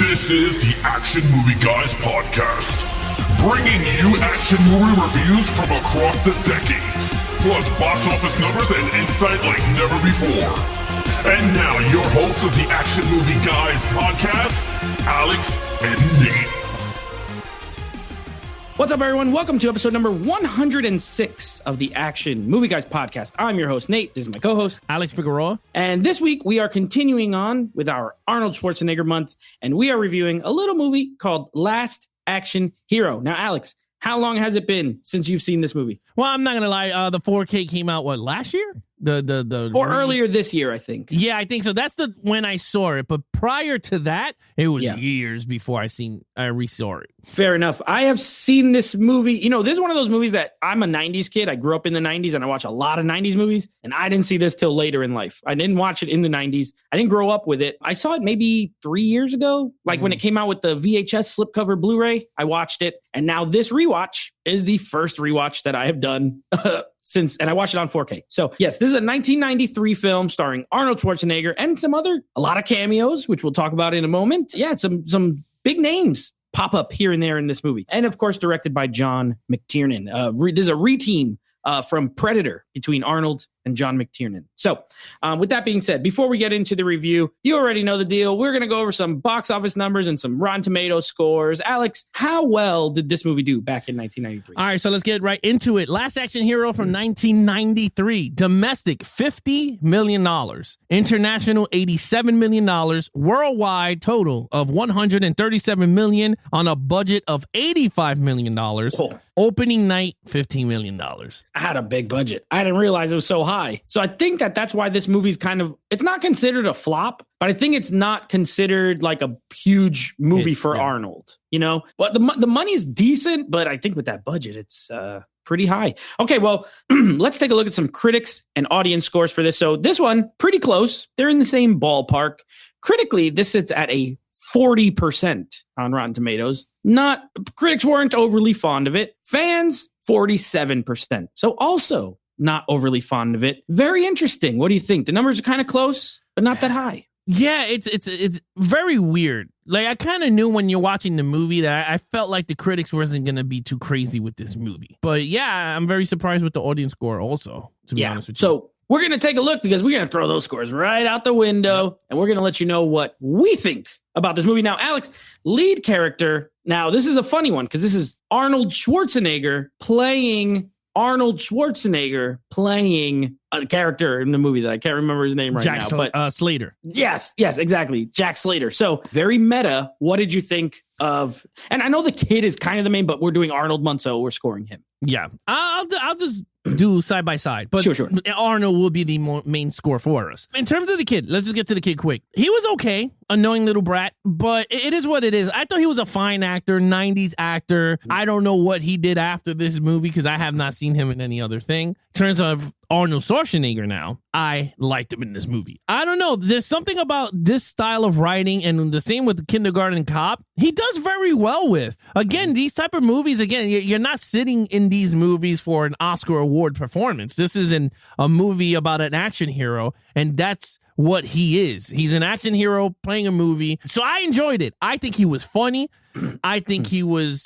This is the Action Movie Guys podcast, bringing you action movie reviews from across the decades, plus box office numbers and insight like never before. And now, your hosts of the Action Movie Guys podcast, Alex and Nate. What's up, everyone? Welcome to episode number 106 of the Action Movie Guys podcast. I'm your host, Nate. This is my co-host, Alex Figueroa. And this week, we are continuing on with our Arnold Schwarzenegger month, and we are reviewing a little movie called Last Action Hero. Now, Alex, how long has it been since you've seen this movie? Well, I'm not going to lie. The 4K came out, last year? Or earlier this year, I think. Yeah, I think so. That's when I saw it. But prior to that, it was years before I resaw it. Fair enough. I have seen this movie. You know, this is one of those movies that I'm a 90s kid. I grew up in the 90s and I watch a lot of 90s movies. And I didn't see this till later in life. I didn't watch it in the 90s. I didn't grow up with it. I saw it maybe 3 years ago. Like when it came out with the VHS slipcover Blu-ray, I watched it. And now this rewatch is the first rewatch that I have done since, and I watched it on 4K. So yes, this is a 1993 film starring Arnold Schwarzenegger and a lot of cameos, which we'll talk about in a moment. Yeah, some big names pop up here and there in this movie. And of course, directed by John McTiernan. There's a reteam from Predator between Arnold and John McTiernan. So with that being said, before we get into the review, you already know the deal. We're going to go over some box office numbers and some Rotten Tomatoes scores. Alex, how well did this movie do back in 1993? All right, so let's get right into it. Last Action Hero from 1993. Domestic, $50 million. International, $87 million. Worldwide, total of $137 million on a budget of $85 million. Oh. Opening night, $15 million. I had a big budget. I didn't realize it was so high. So I think that's why this movie's it's not considered a flop, but I think it's not considered like a huge movie for Arnold, you know? But the money is decent, but I think with that budget, it's pretty high. Okay, well, let's take a look at some critics and audience scores for this. So this one, pretty close. They're in the same ballpark. Critically, this sits at a 40% on Rotten Tomatoes. Critics weren't overly fond of it. Fans, 47%. So also not overly fond of it. Very interesting. What do you think? The numbers are kind of close, but not that high. Yeah, it's very weird. Like, I kind of knew when you're watching the movie that I felt like the critics wasn't going to be too crazy with this movie. But yeah, I'm very surprised with the audience score also, to be honest with you. So we're going to take a look because we're going to throw those scores right out the window, and we're going to let you know what we think about this movie. Now, Alex, lead character. Now, this is a funny one because this is Arnold Schwarzenegger playing a character in the movie that I can't remember his name right now. But Slater. Yes, exactly. Jack Slater. So very meta. What did you think of? And I know the kid is kind of the main, but we're doing Arnold month, so we're scoring him. Yeah, I'll just do side by side, but sure. Arnold will be the main score for us. In terms of the kid, let's just get to the kid quick. He was okay, annoying little brat, but it is what it is. I thought he was a fine actor, 90s actor. I don't know what he did after this movie because I have not seen him in any other thing. In terms of Arnold Schwarzenegger now, I liked him in this movie. I don't know. There's something about this style of writing, and the same with the Kindergarten Cop, he does very well with. Again, these type of movies, you're not sitting in these movies for an Oscar award performance. This is a movie about an action hero, and that's what he is. He's an action hero playing a movie. So I enjoyed it. I think he was funny. I think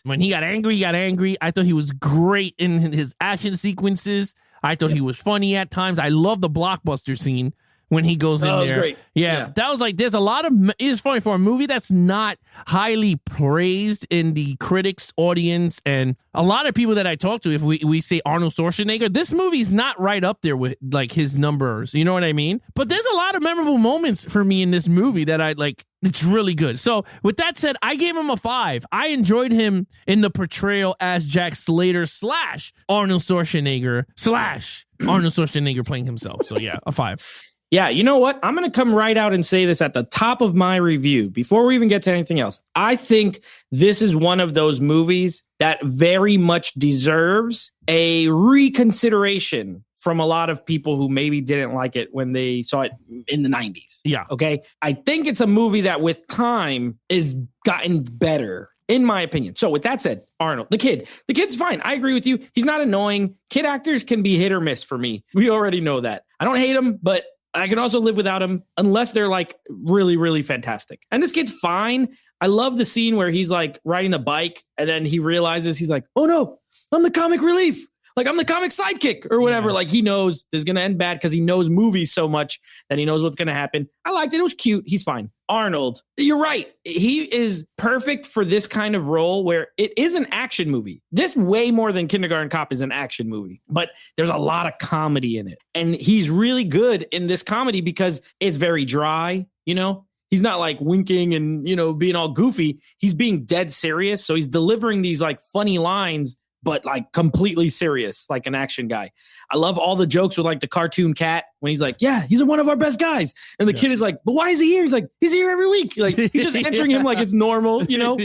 when he got angry, I thought he was great in his action sequences. I thought he was funny at times. I love the blockbuster scene when he goes in there. Was great. Yeah, that was like, there's a lot of, it's funny for a movie that's not highly praised in the critics audience. And a lot of people that I talk to, if we say Arnold Schwarzenegger, this movie's not right up there with like his numbers. You know what I mean? But there's a lot of memorable moments for me in this movie that I like. It's really good. So with that said, I gave him a 5. I enjoyed him in the portrayal as Jack Slater / Arnold Schwarzenegger / Arnold Schwarzenegger playing himself. So yeah, a 5. Yeah, you know what? I'm going to come right out and say this at the top of my review before we even get to anything else. I think this is one of those movies that very much deserves a reconsideration from a lot of people who maybe didn't like it when they saw it in the 90s. Yeah. Okay. I think it's a movie that with time is gotten better, in my opinion. So with that said, Arnold, the kid's fine. I agree with you. He's not annoying. Kid actors can be hit or miss for me. We already know that. I don't hate him, but I can also live without him unless they're like really, really fantastic. And this kid's fine. I love the scene where he's like riding the bike and then he realizes he's like, oh no, I'm the comic relief. Like I'm the comic sidekick or whatever. Yeah. Like he knows this is going to end bad because he knows movies so much that he knows what's going to happen. I liked it. It was cute. He's fine. Arnold, you're right. He is perfect for this kind of role where it is an action movie. This way more than Kindergarten Cop is an action movie, but there's a lot of comedy in it. And he's really good in this comedy because it's very dry, you know? He's not like winking and, you know, being all goofy. He's being dead serious. So he's delivering these like funny lines, but like completely serious, like an action guy. I love all the jokes with like the cartoon cat when he's like, yeah, he's one of our best guys. And the kid is like, but why is he here? He's like, he's here every week. Like he's just answering him like it's normal, you know?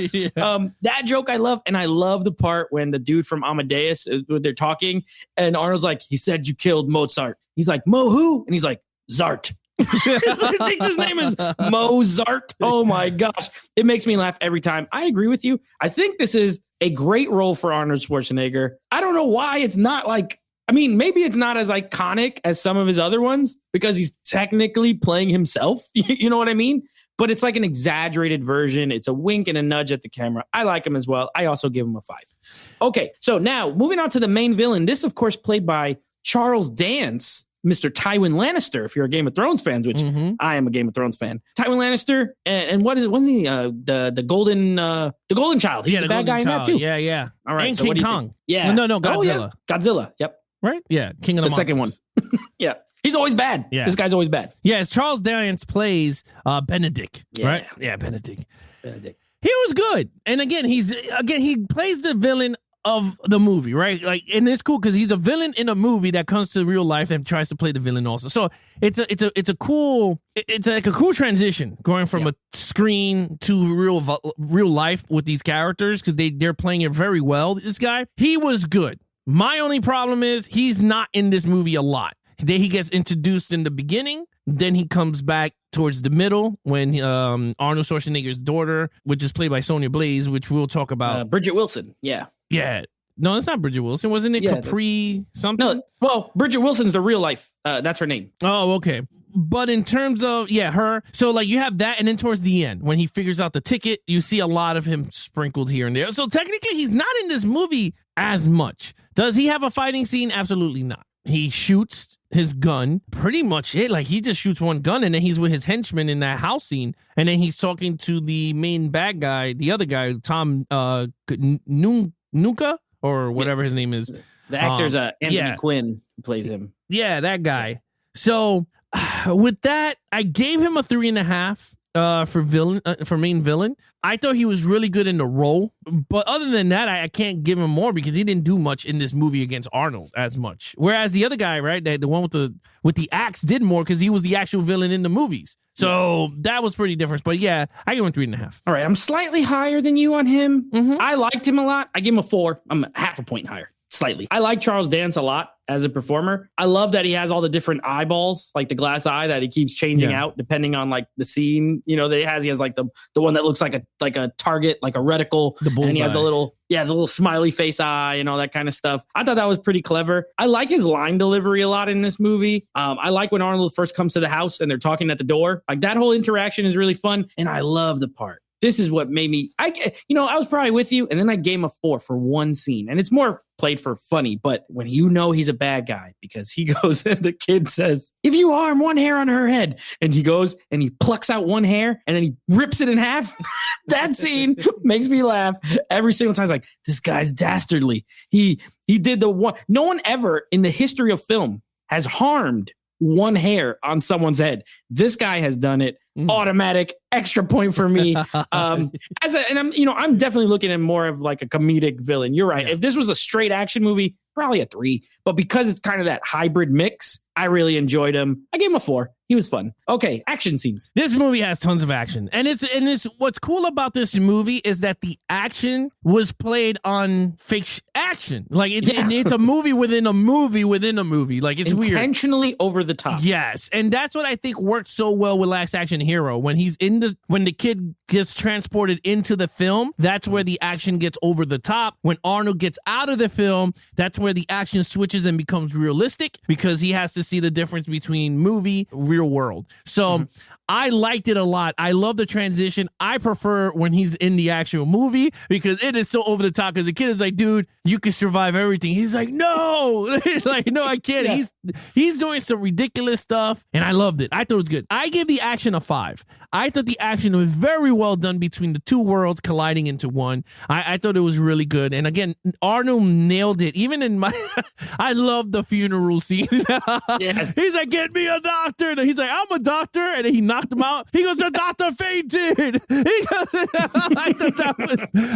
That joke I love. And I love the part when the dude from Amadeus, when they're talking and Arnold's like, he said you killed Mozart. He's like, Mo who? And he's like, Zart. I think his name is Mozart. Oh my gosh. It makes me laugh every time. I agree with you. I think this is a great role for Arnold Schwarzenegger. I don't know why it's not like, I mean, maybe it's not as iconic as some of his other ones because he's technically playing himself. You know what I mean? But it's like an exaggerated version. It's a wink and a nudge at the camera. I like him as well. I also give him a 5. Okay, so now moving on to the main villain. This, of course, played by Charles Dance, Mr. Tywin Lannister, if you're a Game of Thrones fan, which I am a Game of Thrones fan. Tywin Lannister, and what is it? What's he? The golden child. He's the bad guy in that too. Yeah, yeah. All right. And so King Kong. Yeah. No, Godzilla. Oh, yeah. Godzilla. Yep. Right? Yeah. King of the second one. Yeah. He's always bad. Yeah. This guy's always bad. Yeah, it's Charles Dance plays Benedict. Yeah. Right? Yeah, Benedict. He was good. And again, he plays the villain of the movie, right? Like, and it's cool because he's a villain in a movie that comes to real life and tries to play the villain also. So it's like a cool transition going from a screen to real life with these characters because they're playing it very well. This guy, he was good. My only problem is he's not in this movie a lot. He gets introduced in the beginning. Then he comes back towards the middle when Arnold Schwarzenegger's daughter, which is played by Sonya Blaze, which we'll talk about. Bridget Wilson. Yeah. Yeah. No, it's not Bridget Wilson. Wasn't it Capri something? No. Well, Bridget Wilson's the real life. That's her name. Oh, okay. But in terms of, her. So, like, you have that. And then towards the end, when he figures out the ticket, you see a lot of him sprinkled here and there. So, technically, he's not in this movie as much. Does he have a fighting scene? Absolutely not. He shoots his gun, pretty much it. Like, he just shoots one gun, and then he's with his henchman in that house scene. And then he's talking to the main bad guy, the other guy, Tom Nuka, or whatever his name is. The actor's Anthony Quinn, who plays him. Yeah, that guy. So, with that, I gave him a 3.5 for main villain. I thought he was really good in the role, but other than that, I can't give him more because he didn't do much in this movie against Arnold as much. Whereas the other guy, right, the one with the axe, did more because he was the actual villain in the movies. So that was pretty different. But yeah, I give him 3.5. All right, I'm slightly higher than you on him. I liked him a lot. I give him a 4. I'm half a point higher. Slightly. I like Charles Dance a lot as a performer. I love that he has all the different eyeballs, like the glass eye that he keeps changing out depending on like the scene, you know, that he has. He has like the one that looks like a target, like a reticle. The bullseye. And he has the little smiley face eye and all that kind of stuff. I thought that was pretty clever. I like his line delivery a lot in this movie. I like when Arnold first comes to the house and they're talking at the door. Like that whole interaction is really fun. And I love the part. This is what made me, I was probably with you, and then I gave him a 4 for one scene. And it's more played for funny, but when you know he's a bad guy, because he goes and the kid says, if you harm one hair on her head, and he goes and he plucks out one hair and then he rips it in half. That scene makes me laugh every single time. It's like, this guy's dastardly. He did the one. No one ever in the history of film has harmed one hair on someone's head. This guy has done it. Automatic extra point for me. I'm definitely looking at more of like a comedic villain. You're right. Yeah. If this was a straight action movie, probably a 3. But because it's kind of that hybrid mix, I really enjoyed him. I gave him a 4. He was fun. Okay, action scenes. This movie has tons of action. And it's what's cool about this movie is that the action was played on fake action. Like it's a movie within a movie within a movie. Like it's intentionally over the top. Yes. And that's what I think worked so well with Last Action Hero. When when the kid gets transported into the film, that's where the action gets over the top. When Arnold gets out of the film, that's where the action switches and becomes realistic because he has to see the difference between movie, real world. So I liked it a lot. I love the transition. I prefer when he's in the actual movie because it is so over the top. Because the kid is like, dude, you can survive everything. He's like, no. He's like, no, I can't. Yeah. He's doing some ridiculous stuff, and I loved it. I thought it was good. I give the action a 5. I thought the action was very well done between the two worlds colliding into one. I thought it was really good. And again, Arnold nailed it. Even in my, I love the funeral scene. Yes. He's like, get me a doctor. And he's like, I'm a doctor. And then he knocked him out. He goes, the doctor fainted. He goes,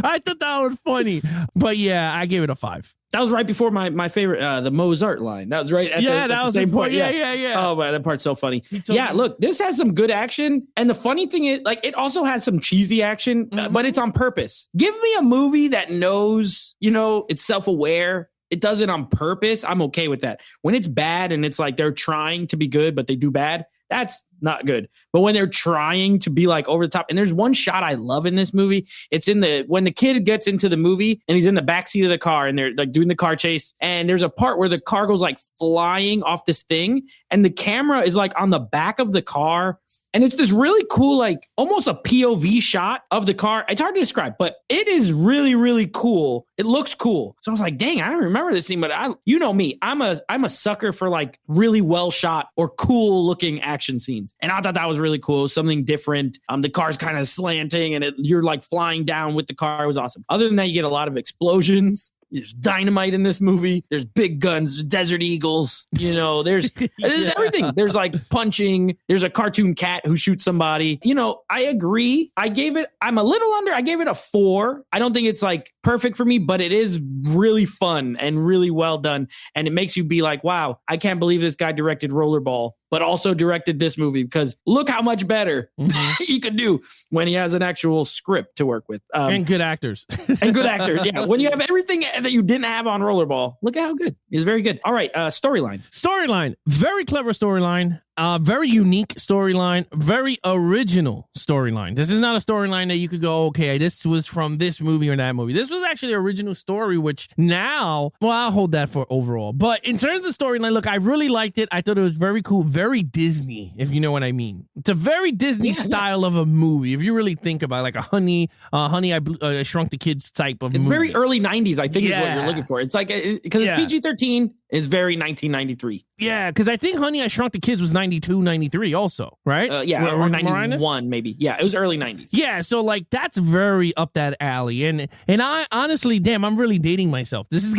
I thought that was funny. But yeah, I gave it a 5. That was right before my favorite, the Mozart line. That was right at the same point. Yeah. Oh, man, that part's so funny. Yeah, look, this has some good action. And the funny thing is, like, it also has some cheesy action, but it's on purpose. Give me a movie that knows, it's self-aware. It does it on purpose. I'm okay with that. When it's bad and it's like they're trying to be good, but they do bad, that's not good. But when they're trying to be like over the top, and there's one shot I love in this movie. It's when the kid gets into the movie and he's in the backseat of the car and they're like doing the car chase. And there's a part where the car goes like flying off this thing and the camera is like on the back of the car. And it's this really cool, like almost a POV shot of the car. It's hard to describe, but it is really, really cool. It looks cool. So I was like, dang, I don't remember this scene, but you know me, I'm a sucker for like really well shot or cool looking action scenes. And I thought that was really cool. Something different. The car's kind of slanting and you're like flying down with the car. It was awesome. Other than that, you get a lot of explosions. There's dynamite in this movie. There's big guns, Desert Eagles. There's everything. There's like punching. There's a cartoon cat who shoots somebody. I agree. I'm a little under. I gave it a 4. I don't think it's like perfect for me, but it is really fun and really well done. And it makes you be like, wow, I can't believe this guy directed Rollerball, but also directed this movie because look how much better he could do when he has an actual script to work with. And good actors. And good actors. Yeah. When you have everything that you didn't have on Rollerball, look at how good. It's very good. All right. Storyline. Very clever storyline. Very unique storyline, very original storyline. This is not a storyline that you could go, okay, this was from this movie or that movie. This was actually the original story, which now, I'll hold that for overall. But in terms of storyline, look, I really liked it. I thought it was very cool, very Disney, if you know what I mean. It's a very Disney style of a movie. If you really think about it, like a Honey, I Shrunk the Kids type of movie. It's very early 90s, I think is what you're looking for. It's like, because it's PG-13, it's very 1993. Yeah, because I think Honey, I Shrunk the Kids was 92, 93 also, right? Or 91 maybe. Yeah, it was early 90s. Yeah, so like that's very up that alley. And I honestly, damn, I'm really dating myself. This is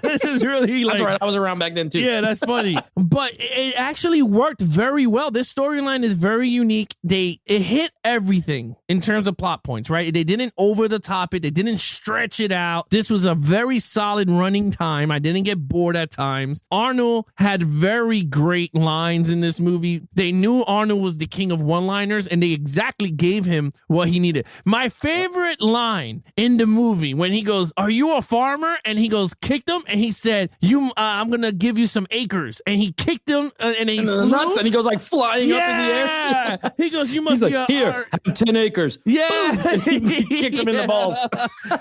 this is really like... That's right, I was around back then too. Yeah, that's funny. But it actually worked very well. This storyline is very unique. It hit everything in terms of plot points, right? They didn't over the top it. They didn't stretch it out. This was a very solid running time. I didn't get bored at times. Arnold had very great lines in this movie. They knew Arnold was the king of one-liners, and they exactly gave him what he needed. My favorite line in the movie when he goes, "Are you a farmer?" and he goes, kicked him, and he said, I'm gonna give you some acres, and he kicked him, and he flew. Nuts, and he goes like flying up in the air. He goes, "You must He's be like, here, have 10 acres." Yeah, he kicks him in the balls.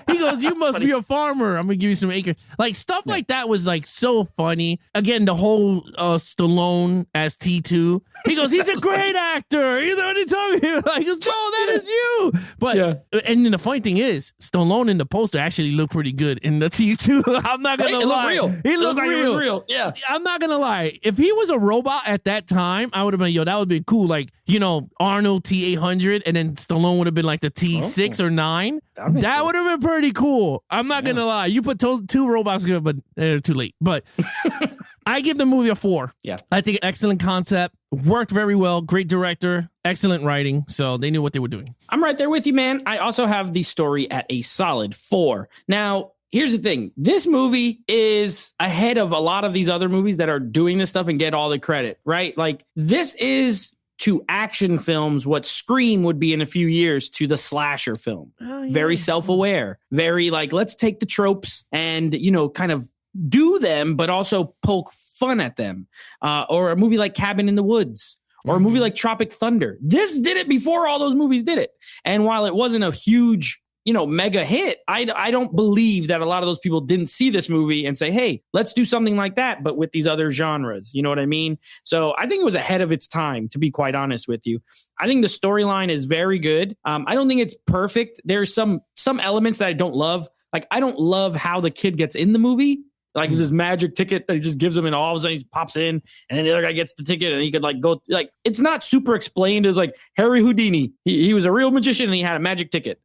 He goes, "You must be a farmer. I'm gonna give you some acres." Like stuff like that was like so funny. Again, the whole Stallone as T2. He goes, "He's a great actor." You know what he's talking about? He goes, "No, that is you." But and then the funny thing is, Stallone in the poster actually looked pretty good in the T2. I'm not gonna lie. He looked like real. It was real. Yeah. I'm not gonna lie. If he was a robot at that time, I would have been, that would be cool. Like, Arnold T800, and then Stallone would have been like the T6 or 9. That would have been pretty cool. I'm not gonna lie. You put two robots together, but they're too late. But I give the movie a 4. Yeah. I think excellent concept, worked very well, great director, excellent writing. So they knew what they were doing. I'm right there with you, man. I also have the story at a solid 4. Now, here's the thing. This movie is ahead of a lot of these other movies that are doing this stuff and get all the credit, right? Like, this is to action films what Scream would be in a few years to the slasher film. Oh, yeah. Very self-aware, very like, let's take the tropes and, kind of do them, but also poke fun at them. Or a movie like Cabin in the Woods, or a movie like Tropic Thunder. This did it before all those movies did it. And while it wasn't a huge mega hit, I don't believe that a lot of those people didn't see this movie and say, hey, let's do something like that, but with these other genres. You know what I mean? So I think it was ahead of its time, to be quite honest with you. I think the storyline is very good. I don't think it's perfect. There's some elements that I don't love. Like, I don't love how the kid gets in the movie. Like this magic ticket that he just gives him, and all of a sudden he pops in, and then the other guy gets the ticket, and he could like go. Like, it's not super explained. It's like Harry Houdini. He was a real magician, and he had a magic ticket.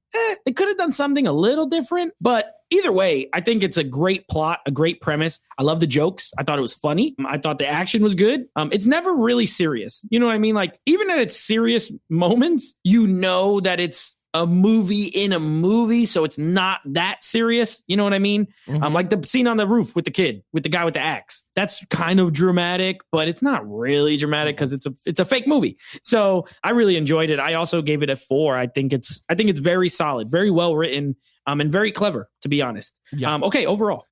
They could have done something a little different, but either way, I think it's a great plot, a great premise. I love the jokes. I thought it was funny. I thought the action was good. It's never really serious. You know what I mean? Like, even at its serious moments, you know that it's a movie in a movie, so it's not that serious. You know what I mean? Like the scene on the roof with the kid, with the guy with the axe. That's kind of dramatic, but it's not really dramatic because it's a fake movie. So I really enjoyed it. I also gave it a 4. I think it's very solid, very well written, and very clever, to be honest. Yeah. Okay, overall,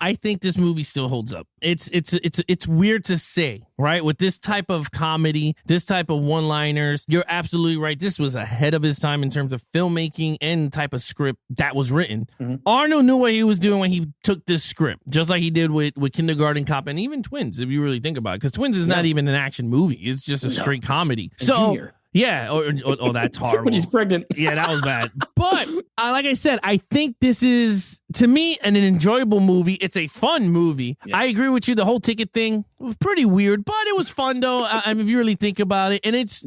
I think this movie still holds up. It's weird to say, right? With this type of comedy, this type of one-liners, you're absolutely right. This was ahead of his time in terms of filmmaking and type of script that was written. Arnold knew what he was doing when he took this script, just like he did with Kindergarten Cop and even Twins, if you really think about it, because Twins is not even an action movie. It's just a straight comedy. So. Junior. Yeah, or that's horrible. When he's pregnant. Yeah, that was bad. But like I said, I think this is, to me, an enjoyable movie. It's a fun movie. Yeah. I agree with you. The whole ticket thing was pretty weird, but it was fun though. I mean, if you really think about it, and it's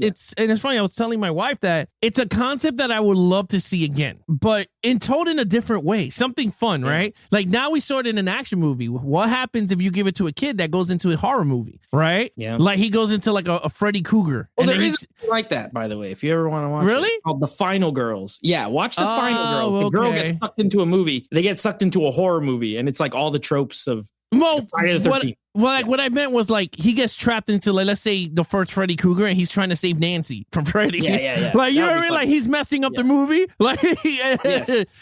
funny. I was telling my wife that it's a concept that I would love to see again, but told in a different way, something fun, right? Like, now we saw it in an action movie. What happens if you give it to a kid that goes into a horror movie, right? Yeah, like he goes into like a Freddy Krueger. Well, there is like that, by the way, if you ever want to watch really? It, called The Final Girls. Yeah, watch The Final Girls. The girl gets sucked into a movie. They get sucked into a horror movie, and it's like all the tropes of Friday the 13th. What I meant was, like, he gets trapped into, like, let's say the first Freddy Krueger, and he's trying to save Nancy from Freddy. Yeah. Like, you know what I mean? Like, he's messing up the movie. Like,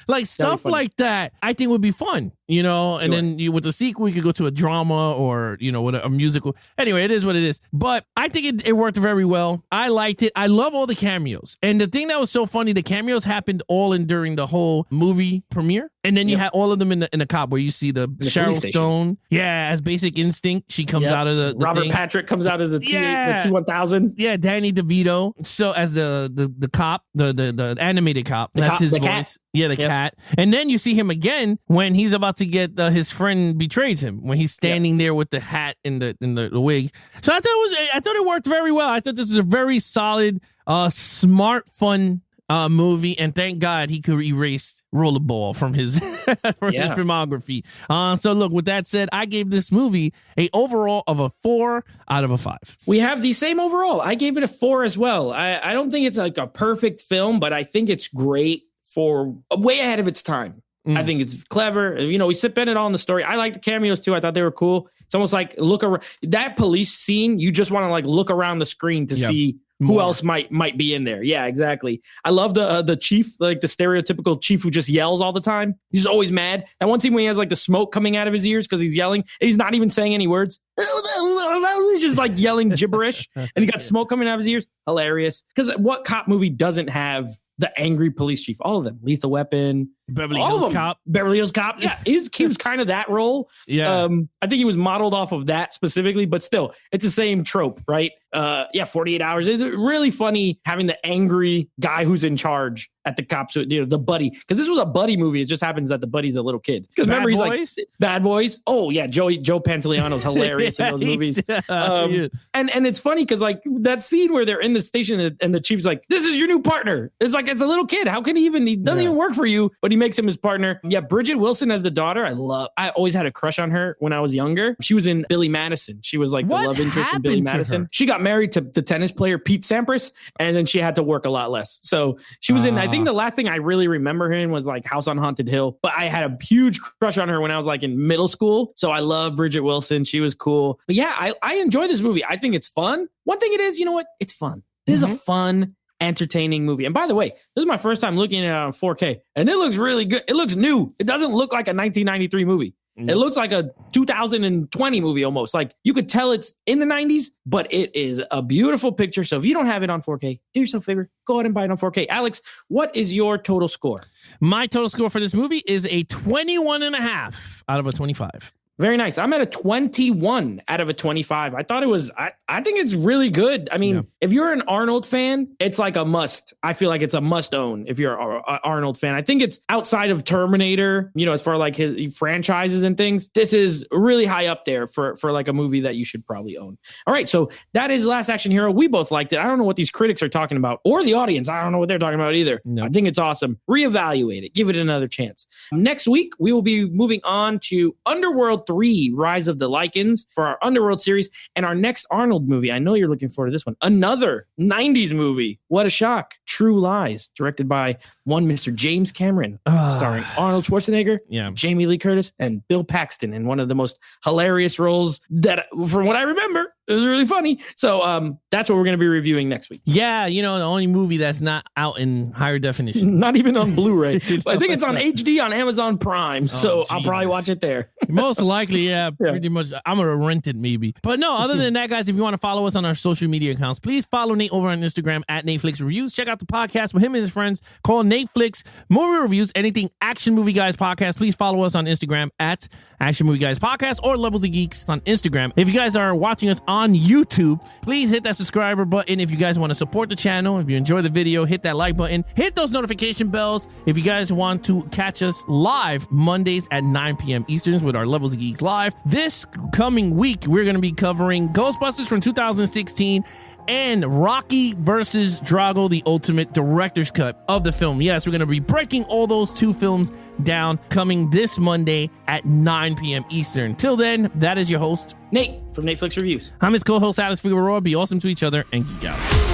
like stuff like that, I think would be fun, you know? And then with the sequel, you could go to a drama or, you know, a musical. Anyway, it is what it is. But I think it worked very well. I liked it. I love all the cameos. And the thing that was so funny, the cameos happened all during the whole movie premiere. And then you had all of them in the cop, where you see the Cheryl Stone. Yeah, as Basic Instinct. She comes out of the Robert thing. Patrick comes out as the T-1000. Yeah, Danny DeVito. So as the cop, the animated cop. That's his voice. Cat. Yeah, the cat. And then you see him again when he's about to get his friend betrays him, when he's standing there with the hat and the wig. So I thought it worked very well. I thought this is a very solid, smart, fun movie, and thank God he could erase Rollerball from his his filmography. So look, with that said, I gave this movie a overall of a 4 out of a 5. We have the same overall. I gave it a 4 as well. I don't think it's like a perfect film, but I think it's great for way ahead of its time. I think it's clever. You know, we sit Bennett on the story. I like the cameos too. I thought they were cool. It's almost like look around that police scene. You just want to like look around the screen to see who else might be in there. Yeah, exactly. I love the chief, like the stereotypical chief who just yells all the time. He's always mad. And one scene when he has like the smoke coming out of his ears because he's yelling, and he's not even saying any words. He's just like yelling gibberish, and he got smoke coming out of his ears. Hilarious. Because what cop movie doesn't have the angry police chief? All of them. Lethal Weapon. Beverly Hills Cop. Beverly Hills Cop. Yeah, he was kind of that role. Yeah. I think he was modeled off of that specifically, but still, it's the same trope, right? 48 Hours. It's really funny having the angry guy who's in charge at the cops, you know, the buddy. Because this was a buddy movie. It just happens that the buddy's a little kid. Because remember, he's like, Bad Boys. Oh, yeah. Joe Pantoliano's hilarious in those movies. And it's funny because, like, that scene where they're in the station and the chief's like, this is your new partner. It's like, it's a little kid. How can he doesn't even work for you, but he makes him his partner. Yeah, Bridget Wilson as the daughter. I always had a crush on her when I was younger. She was in Billy Madison. She was like the love interest in Billy Madison. She got married to the tennis player Pete Sampras, and then she had to work a lot less. So she was in, I think the last thing I really remember her in was like House on Haunted Hill. But I had a huge crush on her when I was like in middle school. So I love Bridget Wilson. She was cool. But yeah, I enjoy this movie. I think it's fun. One thing it is, you know what? It's fun. This is a fun, entertaining movie. And by the way, this is my first time looking at it on 4K, and it looks really good. It looks new. It doesn't look like a 1993 movie. It looks like a 2020 movie almost. Like you could tell it's in the 90s, but it is a beautiful picture. So if you don't have it on 4K, do yourself a favor, go ahead and buy it on 4K. Alex, what is your total score? My total score for this movie is a 21.5 out of a 25. Very nice. I'm at a 21 out of a 25. I thought it was, I think it's really good. I mean, if you're an Arnold fan, it's like a must. I feel like it's a must own if you're an Arnold fan. I think it's outside of Terminator, you know, as far like his franchises and things. This is really high up there for like a movie that you should probably own. All right. So that is Last Action Hero. We both liked it. I don't know what these critics are talking about or the audience. I don't know what they're talking about either. No. I think it's awesome. Reevaluate it. Give it another chance. Next week, we will be moving on to Underworld 3, Rise of the Lycans for our Underworld series, and our next Arnold movie. I know you're looking forward to this one. Another 90s movie. What a shock. True Lies, directed by one Mr. James Cameron, starring Arnold Schwarzenegger, Jamie Lee Curtis, and Bill Paxton in one of the most hilarious roles that, from what I remember, it was really funny. So that's what we're going to be reviewing next week. Yeah, you know, the only movie that's not out in higher definition. Not even on Blu-ray. I think it's on HD on Amazon Prime. So I'll probably watch it there. Most likely, yeah, pretty much. I'm going to rent it maybe. But no, other than that, guys, if you want to follow us on our social media accounts, please follow Nate over on Instagram at NateFlix Reviews. Check out the podcast with him and his friends called NateFlix Movie Reviews. Anything Action Movie Guys Podcast, please follow us on Instagram at Action Movie Guys Podcast or Levels of Geeks on Instagram. If you guys are watching us on YouTube, please hit that subscriber button. If you guys want to support the channel, if you enjoy the video, hit that like button, hit those notification bells. If you guys want to catch us live Mondays at 9 p.m. Eastern with our Levels of Geeks Live. This coming week, we're going to be covering Ghostbusters from 2016 and Rocky versus Drago, the Ultimate Director's Cut of the film. Yes, we're going to be breaking all those two films down coming this Monday at 9 p.m. Eastern. Till then, that is your host, Nate from NateFlix Reviews. I'm his co-host, Alex Figueroa. Be awesome to each other and geek out.